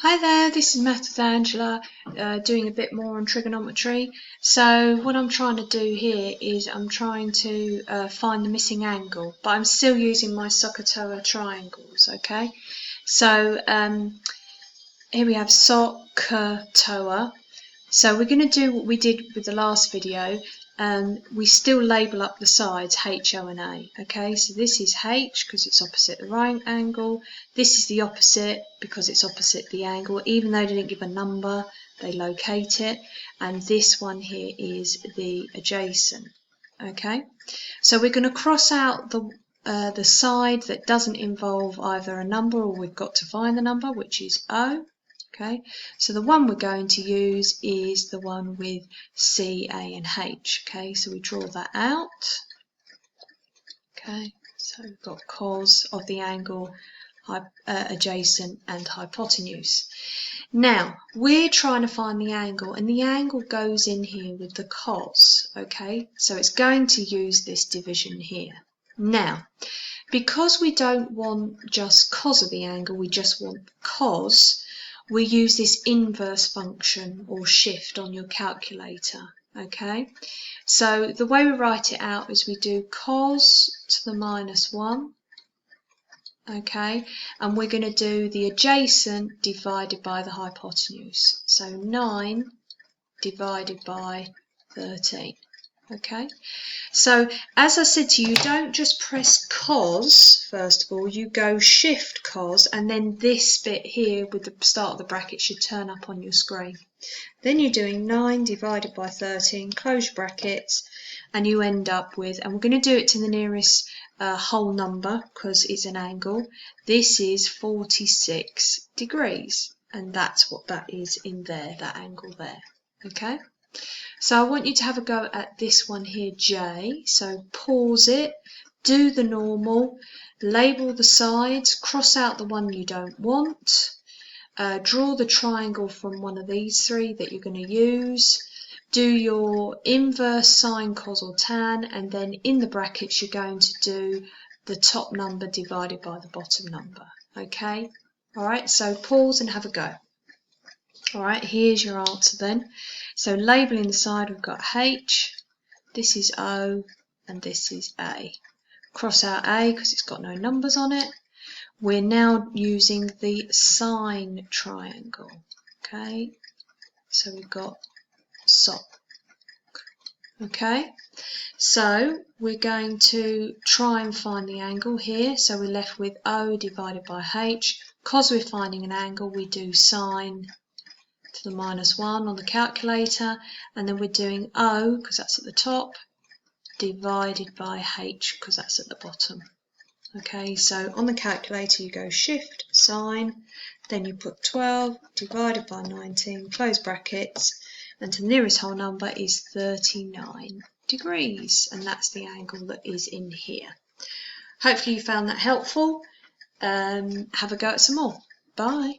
Hi there, this is Math with Angela, doing a bit more on trigonometry. So what I'm trying to do here is I'm trying to find the missing angle, but I'm still using my SOHCAHTOA triangles, okay? So here we have SOHCAHTOA. So we're going to do what we did with the last video. We still label up the sides H, O and A. Okay, so this is H because it's opposite the right angle. This is the opposite because it's opposite the angle. Even though they didn't give a number, they locate it. And this one here is the adjacent. Okay, so we're going to cross out the side that doesn't involve either a number or we've got to find the number, which is O. Okay, so the one we're going to use is the one with C, A and H. Okay, so we draw that out. Okay, so we've got cos of the angle, adjacent and hypotenuse. Now, we're trying to find the angle, and the angle goes in here with the cos. Okay, so it's going to use this division here. Now, because we don't want just cos of the angle, we just want cos, we use this inverse function or shift on your calculator, okay? So the way we write it out is we do cos to the minus 1, okay? And we're going to do the adjacent divided by the hypotenuse. So 9 divided by 13. Okay, so as I said to you, don't just press cos first of all, you go shift cos, and then this bit here with the start of the bracket should turn up on your screen. Then you're doing 9 divided by 13, close your brackets, and you end up with, and we're going to do it to the nearest whole number because it's an angle. This is 46 degrees, and that's what that is in there, that angle there. Okay. So I want you to have a go at this one here, J. So pause it, do the normal, label the sides, cross out the one you don't want, draw the triangle from one of these three that you're going to use, do your inverse sine, cos or tan, and then in the brackets you're going to do the top number divided by the bottom number. Okay? Alright, so pause and have a go. Alright, here's your answer then. So labelling the side, we've got H, this is O, and this is A. Cross out A because it's got no numbers on it. We're now using the sine triangle. Okay, so we've got SOH. Okay, so we're going to try and find the angle here. So we're left with O divided by H. Because we're finding an angle, we do sine to the minus 1 on the calculator, and then we're doing O because that's at the top divided by H because that's at the bottom. Okay, so on the calculator you go shift sine, then you put 12 divided by 19, close brackets, and to the nearest whole number is 39 degrees, and that's the angle that is in here. Hopefully you found that helpful. Have a go at some more. Bye.